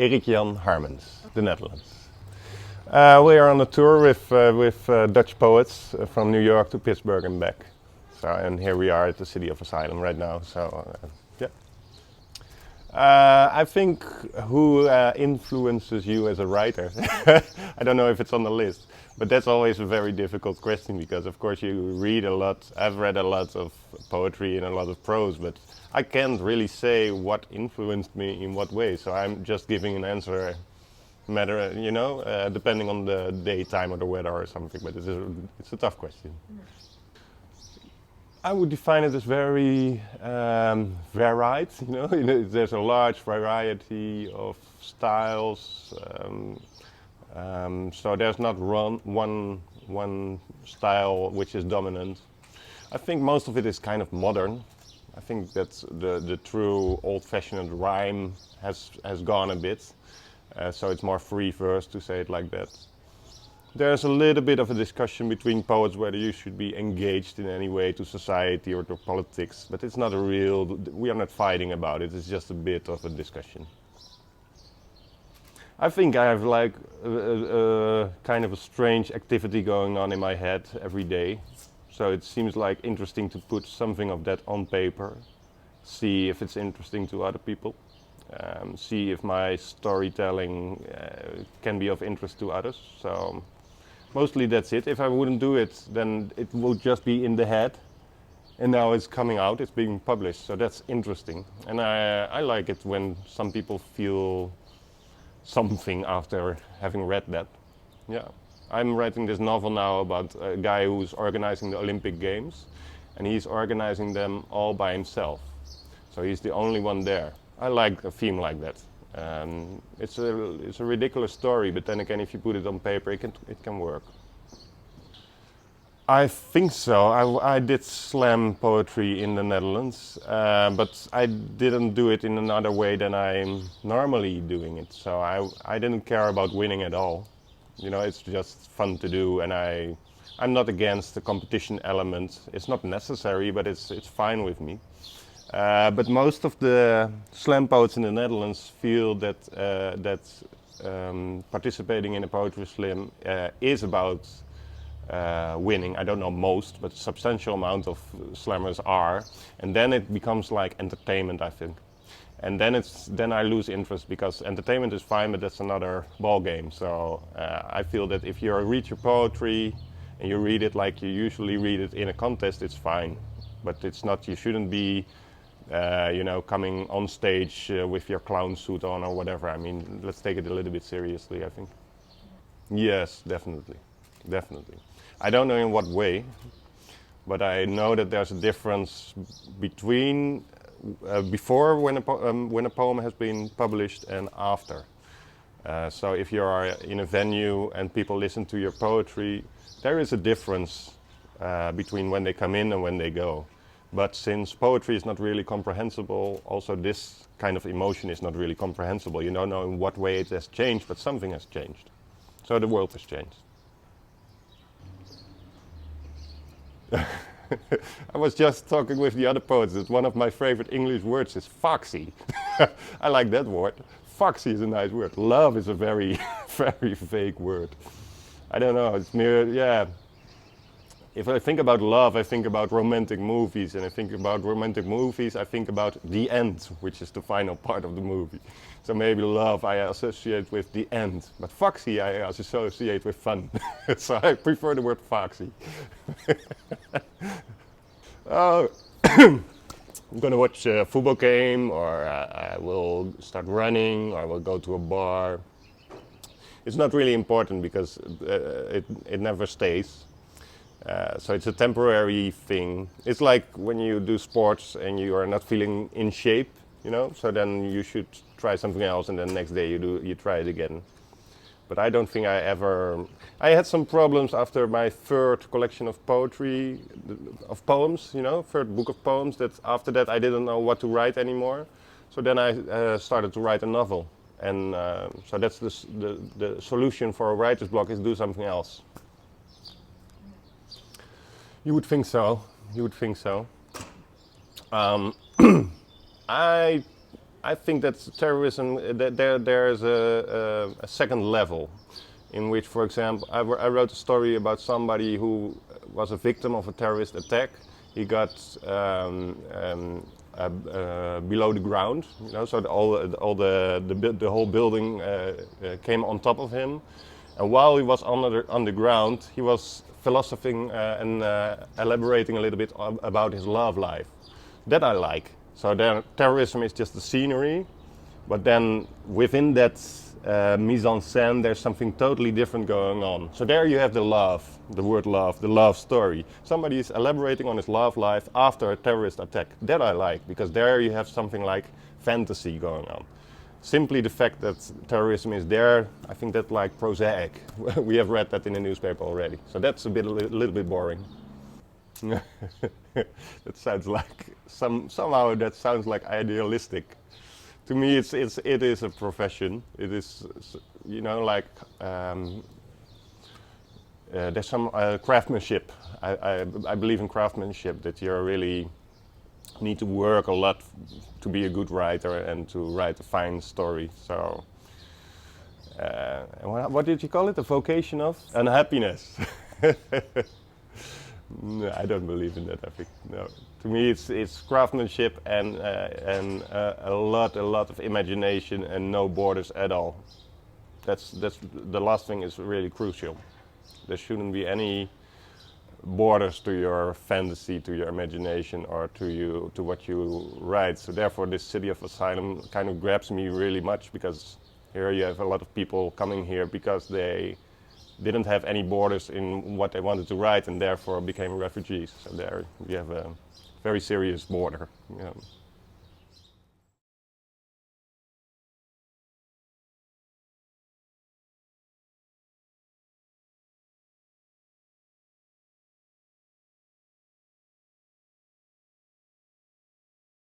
Erik Harmens, the Netherlands. We are on a tour with Dutch poets from New York to Pittsburgh and back. So, and here we are at the city of Asylum right now. So, yeah. I think who influences you as a writer? I don't know if it's on the list, but that's always a very difficult question because, of course, you read a lot. I've read a lot of poetry and a lot of prose, but I can't really say what influenced me in what way. So I'm just giving an answer, depending on the daytime or the weather or something. But it's a tough question. I would define it as very varied. There's a large variety of styles. So there's not one style which is dominant. I think most of it is kind of modern. I think that the true old-fashioned rhyme has gone a bit. So it's more free verse, to say it like that. There's a little bit of a discussion between poets whether you should be engaged in any way to society or to politics, but it's not we are not fighting about it, it's just a bit of a discussion. I think I have like kind of a strange activity going on in my head every day. So it seems like interesting to put something of that on paper, see if it's interesting to other people, see if my storytelling can be of interest to others. So mostly that's it. If I wouldn't do it, then it would just be in the head. And now it's coming out, it's being published. So that's interesting. And I like it when some people feel something after having read that. Yeah. I'm writing this novel now about a guy who's organizing the Olympic Games. And he's organizing them all by himself. So he's the only one there. I like a theme like that. It's a ridiculous story, but then again, if you put it on paper, it can work. I think so. I did slam poetry in the Netherlands, but I didn't do it in another way than I'm normally doing it. So I didn't care about winning at all. It's just fun to do, and I'm not against the competition element. It's not necessary, but it's fine with me. But most of the slam poets in the Netherlands feel that participating in a poetry slam is about winning. I don't know most, but a substantial amount of slammers are. And then it becomes like entertainment, I think. And then I lose interest because entertainment is fine, but that's another ball game. So I feel that if you read your poetry and you read it like you usually read it in a contest, it's fine. But it's not. You shouldn't be coming on stage with your clown suit on or whatever. I mean, let's take it a little bit seriously, I think. Yes, definitely. I don't know in what way, but I know that there's a difference between before when a poem has been published and after. So if you are in a venue and people listen to your poetry, there is a difference between when they come in and when they go. But since poetry is not really comprehensible, also this kind of emotion is not really comprehensible. You don't know in what way it has changed, but something has changed. So the world has changed. I was just talking with the other poets that one of my favorite English words is foxy. I like that word. Foxy is a nice word. Love is a very, very vague word. I don't know, it's mere, yeah. If I think about love, I think about romantic movies, and I think about romantic movies, I think about the end, which is the final part of the movie. So maybe love I associate with the end, but foxy I associate with fun. So I prefer the word foxy. I'm gonna watch a football game, or I will start running, or I will go to a bar. It's not really important because it never stays. So it's a temporary thing. It's like when you do sports and you are not feeling in shape, so then you should try something else, and then the next day you try it again. But I don't think I had some problems after my third collection of poetry, of poems, third book of poems, that after that I didn't know what to write anymore. So then I started to write a novel. And so that's the solution for a writer's block, is do something else. You would think so. I I think that terrorism, there's a second level in which, for example, I wrote a story about somebody who was a victim of a terrorist attack. He got below the ground, you know, so all the whole building came on top of him. And while he was underground, he was philosophizing and elaborating a little bit about his love life. That I like. So then terrorism is just the scenery, but then within that mise en scène, there's something totally different going on. So there you have the love, the word love, the love story. Somebody is elaborating on his love life after a terrorist attack. That I like, because there you have something like fantasy going on. Simply the fact that terrorism is there, I think that's like prosaic. We have read that in the newspaper already. So that's a little bit boring. That sounds like somehow that sounds like idealistic. To me, it is a profession. It is, you know, like there's some craftsmanship. I believe in craftsmanship, that you really need to work a lot to be a good writer and to write a fine story. So, what did you call it? A vocation of unhappiness. No, I don't believe in that. I think no. To me, it's craftsmanship and a lot of imagination and no borders at all. That's the last thing is really crucial. There shouldn't be any borders to your fantasy, to your imagination, or to what you write. So therefore, this city of Asylum kind of grabs me really much, because here you have a lot of people coming here because they didn't have any borders in what they wanted to write, and therefore became refugees. So there you have a very serious border. You know.